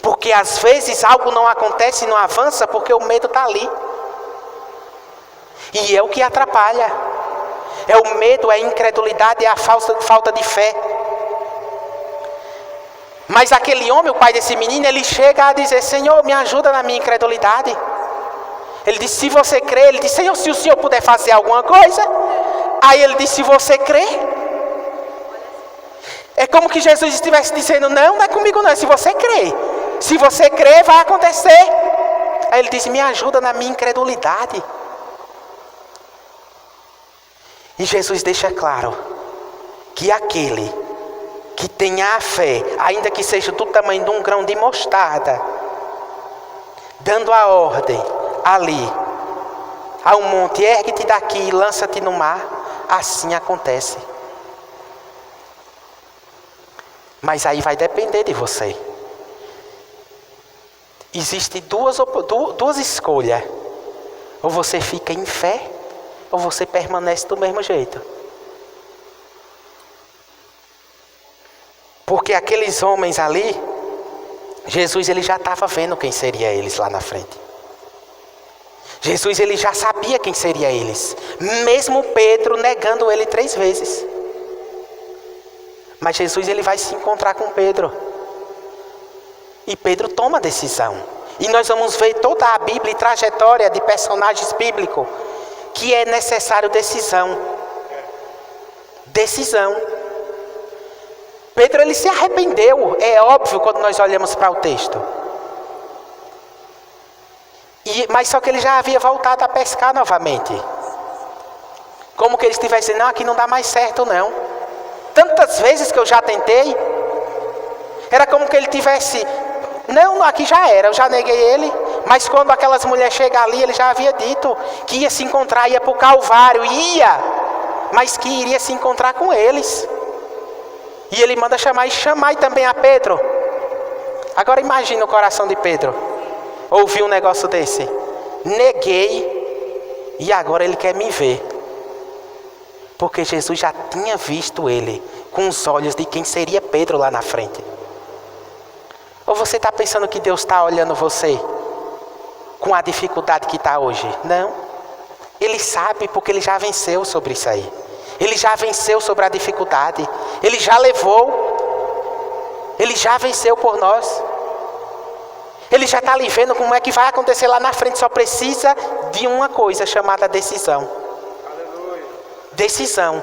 Porque às vezes algo não acontece e não avança porque o medo está ali. E é o que atrapalha. É o medo, é a incredulidade, é a falta de fé. Mas aquele homem, o pai desse menino, ele chega a dizer: Senhor, me ajuda na minha incredulidade. Ele disse: se você crê, ele disse: Senhor, se o Senhor puder fazer alguma coisa. Aí ele disse: se você crê. É como que Jesus estivesse dizendo: não é comigo não, é se você crê. Se você crê, vai acontecer. Aí ele disse: me ajuda na minha incredulidade. E Jesus deixa claro que aquele que tenha a fé, ainda que seja do tamanho de um grão de mostarda, dando a ordem ali ao monte: ergue-te daqui e lança-te no mar, assim acontece. Mas aí vai depender de você. Existem duas escolhas. Ou você fica em fé, ou você permanece do mesmo jeito. Porque aqueles homens ali, Jesus ele já estava vendo quem seria eles lá na frente. Jesus ele já sabia quem seria eles. Mesmo Pedro negando ele 3 vezes. Mas Jesus ele vai se encontrar com Pedro. E Pedro toma a decisão. E nós vamos ver toda a Bíblia e trajetória de personagens bíblicos que é necessário decisão. Decisão. Pedro ele se arrependeu, é óbvio quando nós olhamos para o texto. Mas só que ele já havia voltado a pescar novamente. Como que ele estivesse dizendo: não, aqui não dá mais certo não. Tantas vezes que eu já tentei. Era como que ele tivesse: não, aqui já era, eu já neguei ele. Mas quando aquelas mulheres chegam ali, ele já havia dito que ia se encontrar, ia para o Calvário, mas que iria se encontrar com eles. E ele manda chamar, e chamai também a Pedro. Agora imagina o coração de Pedro. Ouvir um negócio desse: neguei, e agora ele quer me ver. Porque Jesus já tinha visto ele com os olhos de quem seria Pedro lá na frente. Ou você está pensando que Deus está olhando você com a dificuldade que está hoje? Não. Ele sabe, porque ele já venceu sobre isso aí. Ele já venceu sobre a dificuldade. Ele já levou. Ele já venceu por nós. Ele já está ali vendo como é que vai acontecer lá na frente. Só precisa de uma coisa chamada decisão. Aleluia. Decisão.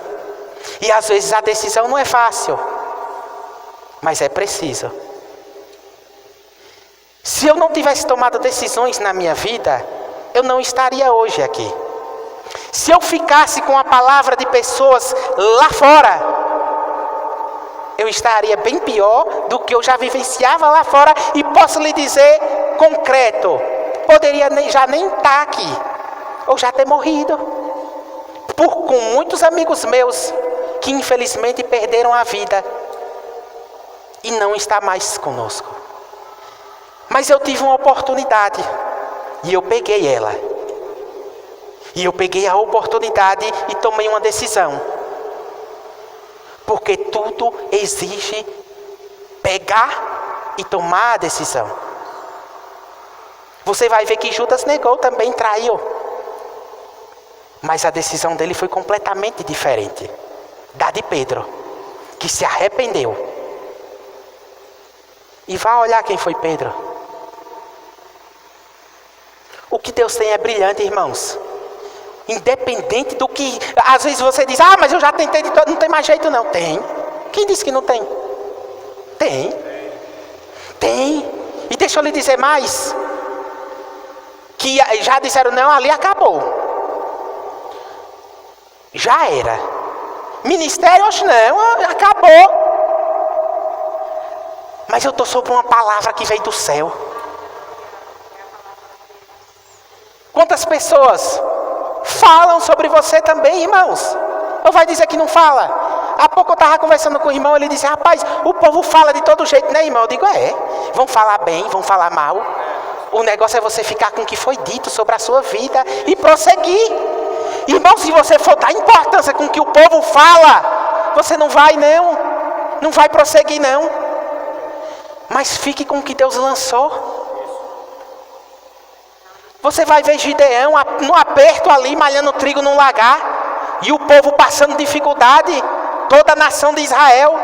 E às vezes a decisão não é fácil, mas é preciso. Se eu não tivesse tomado decisões na minha vida, eu não estaria hoje aqui. Se eu ficasse com a palavra de pessoas lá fora, eu estaria bem pior do que eu já vivenciava lá fora. E posso lhe dizer, concreto, poderia já nem estar aqui, ou já ter morrido. Com muitos amigos meus que infelizmente perderam a vida e não está mais conosco. Mas eu tive uma oportunidade e eu peguei ela. E eu peguei a oportunidade e tomei uma decisão. Porque tudo exige pegar e tomar a decisão. Você vai ver que Judas negou também, traiu. Mas a decisão dele foi completamente diferente da de Pedro, que se arrependeu. E vá olhar quem foi Pedro. O que Deus tem é brilhante, irmãos. Independente do que... Às vezes você diz, mas eu já tentei de todo, não tem mais jeito não. Tem. Quem disse que não tem? Tem. E deixa eu lhe dizer mais. Que já disseram, não, ali acabou. Já era. Ministérios não, acabou. Mas eu estou sob uma palavra que veio do céu. Quantas pessoas falam sobre você também, irmãos? Ou vai dizer que não fala? Há pouco eu estava conversando com o irmão, ele disse, rapaz, o povo fala de todo jeito, né, irmão? Eu digo, vão falar bem, vão falar mal. O negócio é você ficar com o que foi dito sobre a sua vida e prosseguir. Irmão, se você for dar importância com o que o povo fala, você não vai prosseguir não. Mas fique com o que Deus lançou. Você vai ver Gideão no aperto ali, malhando trigo num lagar. E o povo passando dificuldade. Toda a nação de Israel.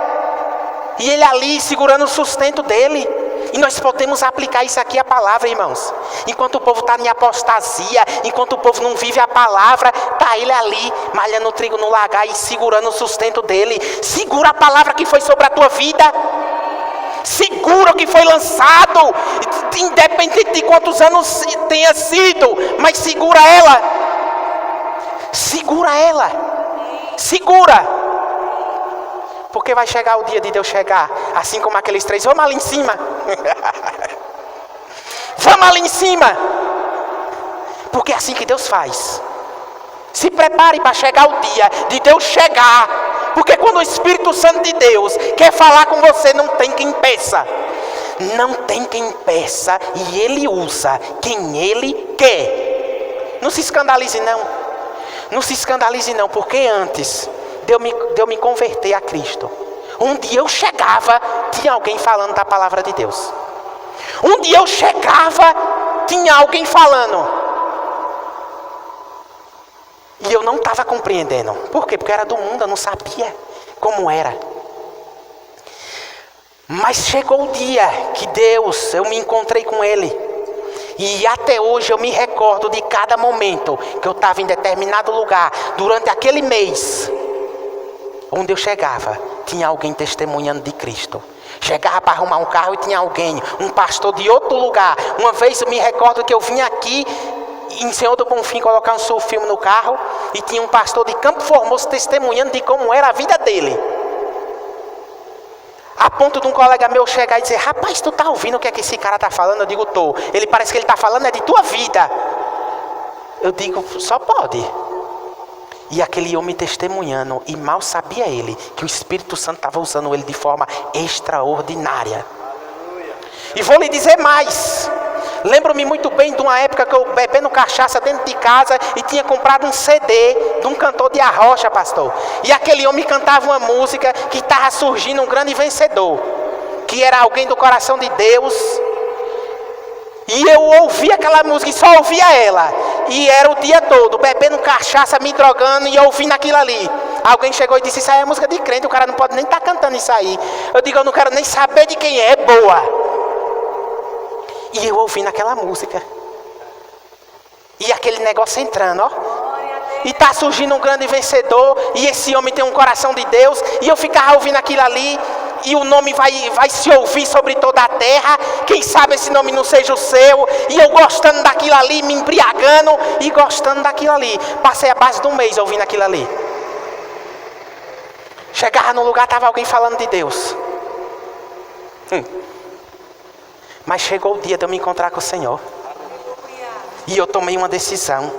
E ele ali segurando o sustento dele. E nós podemos aplicar isso aqui à palavra, irmãos. Enquanto o povo está em apostasia, enquanto o povo não vive a palavra, está ele ali, malhando trigo no lagar e segurando o sustento dele. Segura a palavra que foi sobre a tua vida. Segura o que foi lançado, independente de quantos anos tenha sido, mas segura ela. Segura. Porque vai chegar o dia de Deus chegar, assim como aqueles 3, vamos ali em cima. Vamos ali em cima. Porque é assim que Deus faz. Se prepare para chegar o dia de Deus chegar. Porque quando o Espírito Santo de Deus quer falar com você, não tem quem impeça. Não tem quem impeça. E Ele usa quem Ele quer. Não se escandalize não. Não se escandalize não. Porque antes de eu me converter a Cristo, um dia eu chegava, tinha alguém falando da palavra de Deus. Um dia eu chegava, tinha alguém falando. E eu não estava compreendendo. Por quê? Porque era do mundo, eu não sabia como era. Mas chegou o dia que eu me encontrei com Ele. E até hoje eu me recordo de cada momento que eu estava em determinado lugar, durante aquele mês. Onde eu chegava, tinha alguém testemunhando de Cristo. Chegava para arrumar um carro e tinha alguém, um pastor de outro lugar. Uma vez eu me recordo que eu vim aqui em Senhor do Bonfim colocar um filme no carro e tinha um pastor de Campo Formoso testemunhando de como era a vida dele. A ponto de um colega meu chegar e dizer, rapaz, tu tá ouvindo o que é que esse cara tá falando? Eu digo, tô. Ele parece que ele tá falando é de tua vida. Eu digo, só pode. E aquele homem testemunhando, e mal sabia ele que o Espírito Santo estava usando ele de forma extraordinária. E vou lhe dizer mais. Lembro-me muito bem de uma época que eu bebendo cachaça dentro de casa e tinha comprado um CD de um cantor de arrocha, pastor. E aquele homem cantava uma música que estava surgindo um grande vencedor, que era alguém do coração de Deus. E eu ouvia aquela música e só ouvia ela. E era o dia todo, bebendo cachaça, me drogando e ouvindo aquilo ali. Alguém chegou e disse, isso aí é música de crente, o cara não pode nem estar cantando isso aí. Eu digo, eu não quero nem saber de quem é boa. E eu ouvindo aquela música. E aquele negócio entrando, ó. E tá surgindo um grande vencedor. E esse homem tem um coração de Deus. E eu ficava ouvindo aquilo ali. E o nome vai se ouvir sobre toda a terra. Quem sabe esse nome não seja o seu. E eu gostando daquilo ali, me embriagando. E gostando daquilo ali. Passei a base de um mês ouvindo aquilo ali. Chegava no lugar, estava alguém falando de Deus. Mas chegou o dia de eu me encontrar com o Senhor. E eu tomei uma decisão.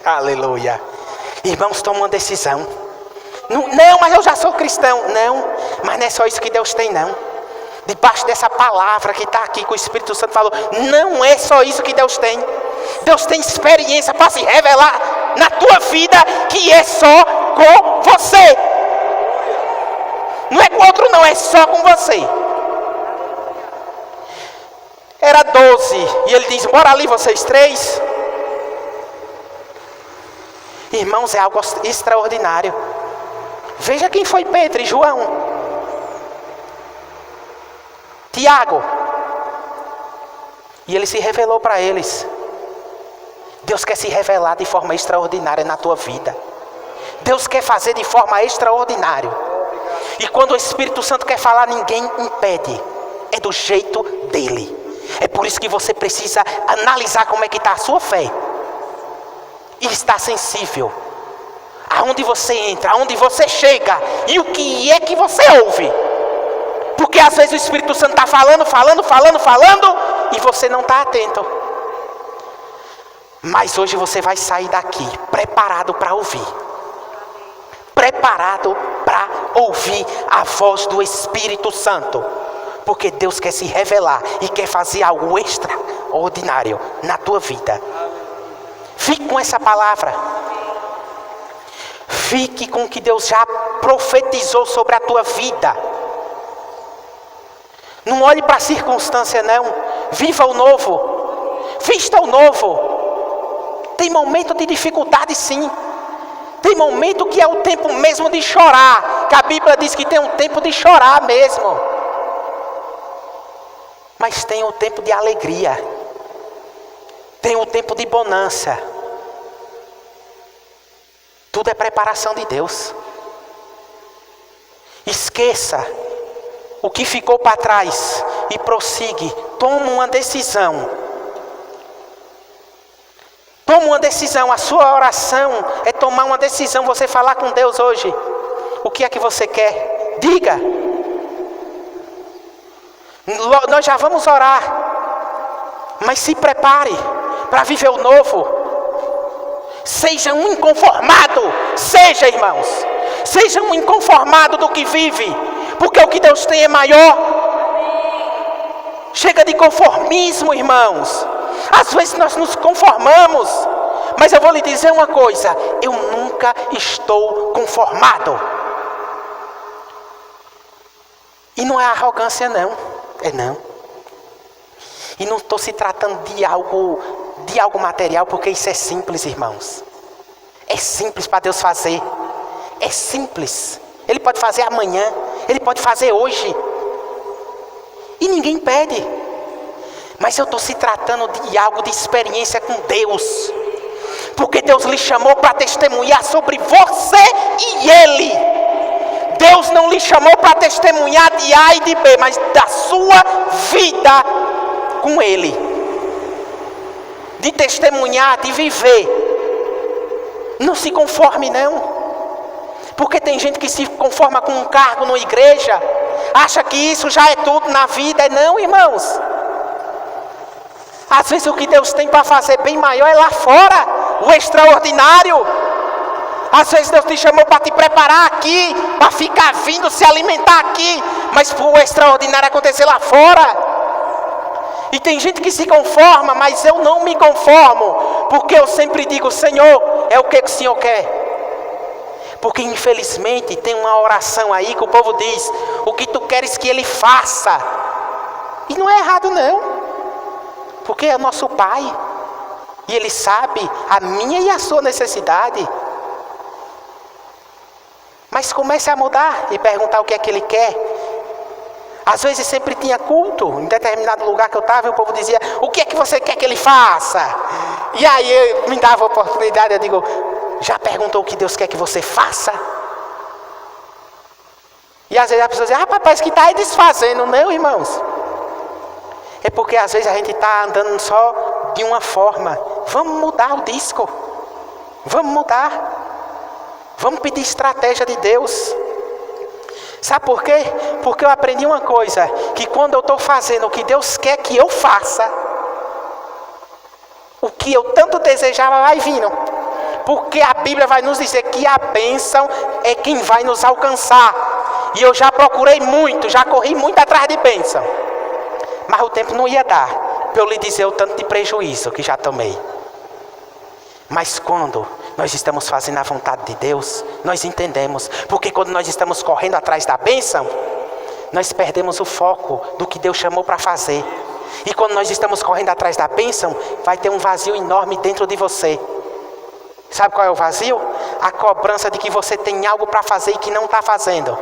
Aleluia. Irmãos, toma uma decisão. Não, mas eu já sou cristão. Não, mas não é só isso que Deus tem, não. Debaixo dessa palavra que está aqui, que o Espírito Santo falou, não é só isso que Deus tem. Deus tem experiência para se revelar na tua vida, que é só com você. Não é com outro não, é só com você. Era 12, e ele diz, bora ali vocês 3. Irmãos, é algo extraordinário. Veja quem foi Pedro e João. Tiago. E ele se revelou para eles. Deus quer se revelar de forma extraordinária na tua vida. Deus quer fazer de forma extraordinária. E quando o Espírito Santo quer falar, ninguém impede. É do jeito dele. É por isso que você precisa analisar como é que está a sua fé. E estar sensível. Aonde você entra, aonde você chega. E o que é que você ouve. Porque às vezes o Espírito Santo está falando. E você não está atento. Mas hoje você vai sair daqui preparado para ouvir. Preparado para ouvir a voz do Espírito Santo. Porque Deus quer se revelar e quer fazer algo extraordinário na tua vida. Fique com essa palavra. Fique com o que Deus já profetizou sobre a tua vida. Não olhe para a circunstância, não. Viva o novo. Vista o novo. Tem momento de dificuldade, sim. Tem momento que é o tempo mesmo de chorar. Que a Bíblia diz que tem um tempo de chorar mesmo. Mas tem o tempo de alegria. Tem o tempo de bonança. Tudo é preparação de Deus. Esqueça o que ficou para trás e prossiga. Toma uma decisão. Toma uma decisão. A sua oração é tomar uma decisão. Você falar com Deus hoje. O que é que você quer? Diga. Nós já vamos orar. Mas se prepare para viver o novo. Seja um inconformado. Seja, irmãos. Seja um inconformado do que vive. Porque o que Deus tem é maior. Chega de conformismo, irmãos. Às vezes nós nos conformamos. Mas eu vou lhe dizer uma coisa. Eu nunca estou conformado. E não é arrogância, não. É não. E não estou se tratando de algo material, porque isso é simples, irmãos. É simples para Deus fazer. É simples. Ele pode fazer amanhã. Ele pode fazer hoje. E ninguém pede. Mas eu estou se tratando de algo de experiência com Deus. Porque Deus lhe chamou para testemunhar sobre você e Ele. Deus não lhe chamou para testemunhar de A e de B, mas da sua vida com Ele. De testemunhar, de viver. Não se conforme, não. Porque tem gente que se conforma com um cargo na igreja. Acha que isso já é tudo na vida. Não, irmãos. Às vezes o que Deus tem para fazer bem maior é lá fora. O extraordinário. Às vezes Deus te chamou para te preparar aqui, para ficar vindo, se alimentar aqui, mas para o extraordinário acontecer lá fora. E tem gente que se conforma, mas eu não me conformo, porque eu sempre digo, Senhor, é o que o Senhor quer. Porque infelizmente tem uma oração aí que o povo diz, o que tu queres que Ele faça. E não é errado não, porque é o nosso Pai, e Ele sabe a minha e a sua necessidade. Mas comece a mudar e perguntar o que é que Ele quer. Às vezes sempre tinha culto, em determinado lugar que eu estava, o povo dizia, o que é que você quer que Ele faça? E aí eu me dava a oportunidade, eu digo, já perguntou o que Deus quer que você faça? E às vezes a pessoa diz, parece que está aí desfazendo. Não, irmãos. É porque às vezes a gente está andando só de uma forma. Vamos mudar o disco. Vamos mudar. Vamos pedir estratégia de Deus. Sabe por quê? Porque eu aprendi uma coisa, que quando eu estou fazendo o que Deus quer que eu faça, o que eu tanto desejava vai vindo. Porque a Bíblia vai nos dizer que a bênção é quem vai nos alcançar. E eu já procurei muito, já corri muito atrás de bênção. Mas o tempo não ia dar para eu lhe dizer o tanto de prejuízo que já tomei. Mas quando nós estamos fazendo a vontade de Deus, nós entendemos. Porque quando nós estamos correndo atrás da bênção, nós perdemos o foco do que Deus chamou para fazer. E quando nós estamos correndo atrás da bênção, vai ter um vazio enorme dentro de você. Sabe qual é o vazio? A cobrança de que você tem algo para fazer e que não está fazendo.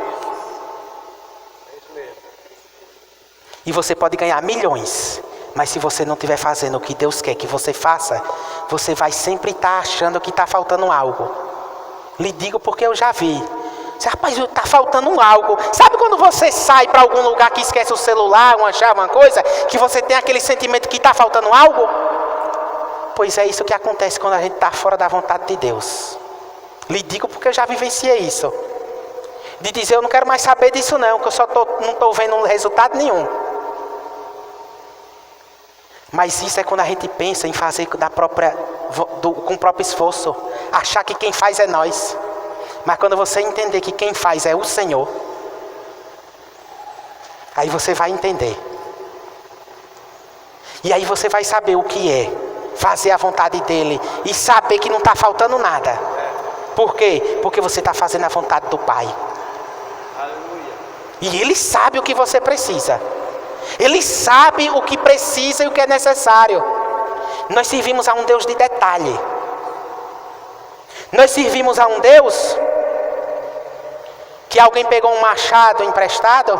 E você pode ganhar milhões, mas se você não estiver fazendo o que Deus quer que você faça, você vai sempre estar achando que está faltando algo. Lhe digo porque eu já vi. Rapaz, está faltando algo. Sabe quando você sai para algum lugar que esquece o celular, uma chave, uma coisa, que você tem aquele sentimento que está faltando algo? Pois é isso que acontece quando a gente está fora da vontade de Deus. Lhe digo porque eu já vivenciei isso. De dizer, eu não quero mais saber disso não, que eu só não estou vendo resultado nenhum. Mas isso é quando a gente pensa em fazer com o próprio esforço. Achar que quem faz é nós. Mas quando você entender que quem faz é o Senhor, aí você vai entender. E aí você vai saber o que é fazer a vontade dEle e saber que não está faltando nada. Por quê? Porque você está fazendo a vontade do Pai. Aleluia. E Ele sabe o que você precisa. Ele sabe o que precisa e o que é necessário. Nós servimos a um Deus de detalhe. Nós servimos a um Deus que alguém pegou um machado emprestado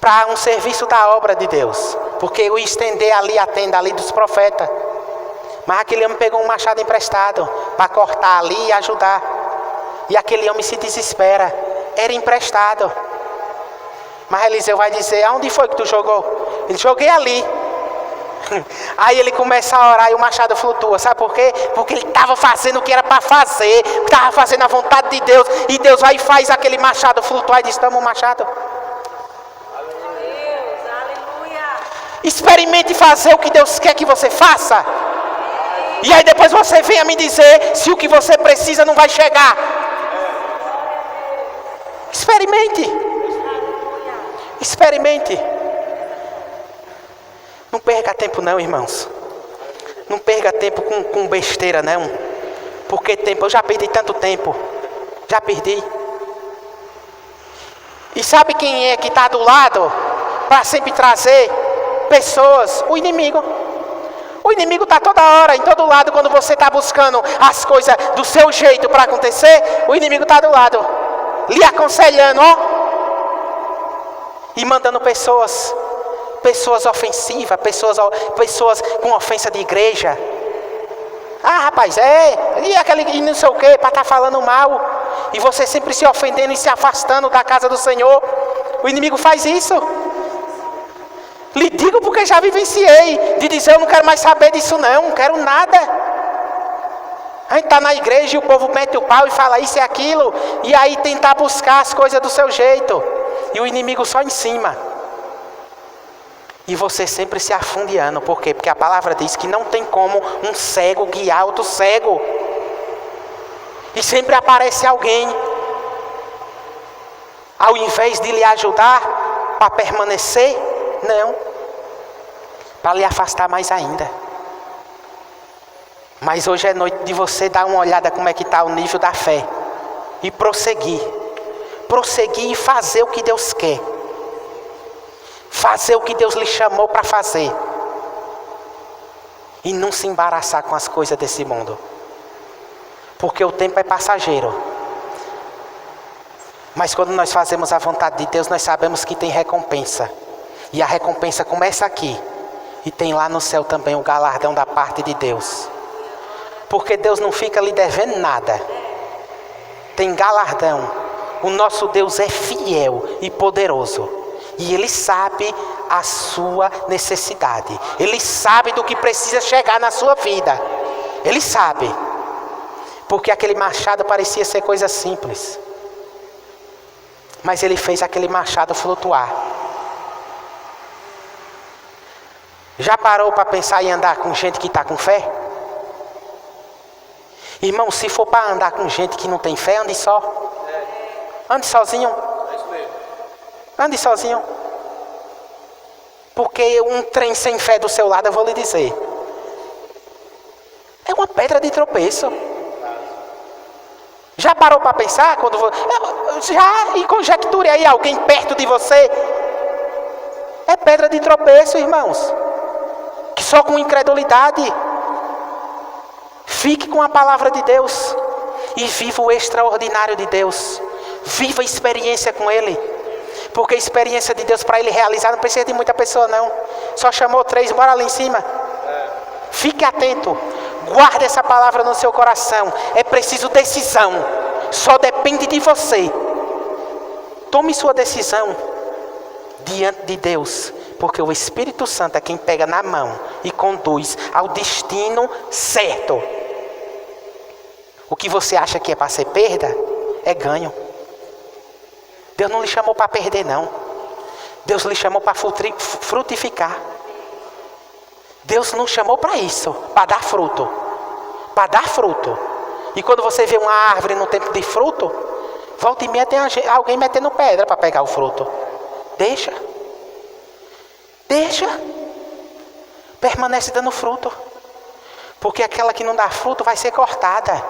para um serviço da obra de Deus. Porque eu ia estender ali a tenda ali dos profetas. Mas aquele homem pegou um machado emprestado para cortar ali e ajudar. E aquele homem se desespera. Era emprestado. Mas Eliseu vai dizer, aonde foi que tu jogou? Ele, joguei ali. Aí ele começa a orar e o machado flutua. Sabe por quê? Porque ele estava fazendo o que era para fazer. Estava fazendo a vontade de Deus. E Deus vai e faz aquele machado flutuar e diz, toma o machado. Experimente fazer o que Deus quer que você faça. E aí depois você venha me dizer se o que você precisa não vai chegar. Experimente. Experimente. Não perca tempo não, irmãos. Não perca tempo com besteira não. Porque tempo, eu já perdi tanto tempo. Já perdi. E sabe quem é que está do lado para sempre trazer pessoas? O inimigo. O inimigo está toda hora, em todo lado. Quando você está buscando as coisas do seu jeito para acontecer, o inimigo está do lado, lhe aconselhando, ó. E mandando pessoas ofensivas, pessoas com ofensa de igreja. Ah, rapaz, e aquele não sei o que, para estar falando mal. E você sempre se ofendendo e se afastando da casa do Senhor. O inimigo faz isso. Lhe digo porque já vivenciei. De dizer, eu não quero mais saber disso não quero nada. A gente está na igreja e o povo mete o pau e fala isso e aquilo. E aí tentar buscar as coisas do seu jeito. E o inimigo só em cima. E você sempre se afundeando. Por quê? Porque a palavra diz que não tem como um cego guiar outro cego. E sempre aparece alguém. Ao invés de lhe ajudar para permanecer, não. Para lhe afastar mais ainda. Mas hoje é noite de você dar uma olhada como é que está o nível da fé. E prosseguir. Prosseguir e fazer o que Deus quer. Fazer o que Deus lhe chamou para fazer. E não se embaraçar com as coisas desse mundo. Porque o tempo é passageiro. Mas quando nós fazemos a vontade de Deus, nós sabemos que tem recompensa. E a recompensa começa aqui. E tem lá no céu também o galardão da parte de Deus. Porque Deus não fica lhe devendo nada. Tem galardão. O nosso Deus é fiel e poderoso. E Ele sabe a sua necessidade. Ele sabe do que precisa chegar na sua vida. Ele sabe. Porque aquele machado parecia ser coisa simples. Mas ele fez aquele machado flutuar. Já parou para pensar em andar com gente que está com fé? Irmão, se for para andar com gente que não tem fé, ande só. Ande sozinho. Ande sozinho. Porque um trem sem fé do seu lado, eu vou lhe dizer, é uma pedra de tropeço. Já parou para pensar? Já, e conjecture aí alguém perto de você. É pedra de tropeço, irmãos. Que só com incredulidade. Fique com a palavra de Deus. E viva o extraordinário de Deus. Viva a experiência com Ele. Porque a experiência de Deus para Ele realizar não precisa de muita pessoa não. Só chamou 3, bora lá em cima. Fique atento. Guarde essa palavra no seu coração. É preciso decisão. Só depende de você. Tome sua decisão diante de Deus. Porque o Espírito Santo é quem pega na mão e conduz ao destino certo. O que você acha que é para ser perda, é ganho. Deus não lhe chamou para perder, não. Deus lhe chamou para frutificar. Deus não chamou para isso, para dar fruto. Para dar fruto. E quando você vê uma árvore no tempo de fruto, volta e meia tem alguém metendo pedra para pegar o fruto. Deixa. Permanece dando fruto. Porque aquela que não dá fruto vai ser cortada.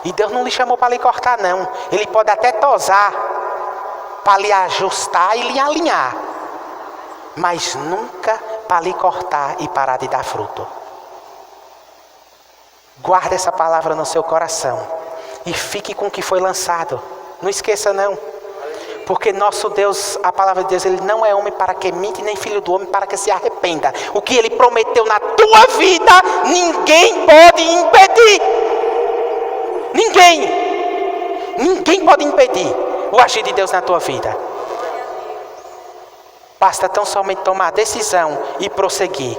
E Deus não lhe chamou para lhe cortar, não. Ele pode até tosar para lhe ajustar e lhe alinhar. Mas nunca para lhe cortar e parar de dar fruto. Guarde essa palavra no seu coração. E fique com o que foi lançado. Não esqueça não. Porque nosso Deus, a palavra de Deus, Ele não é homem para que mente, nem filho do homem para que se arrependa. O que Ele prometeu na tua vida, ninguém pode impedir. Ninguém pode impedir o agir de Deus na tua vida. Basta tão somente tomar a decisão e prosseguir.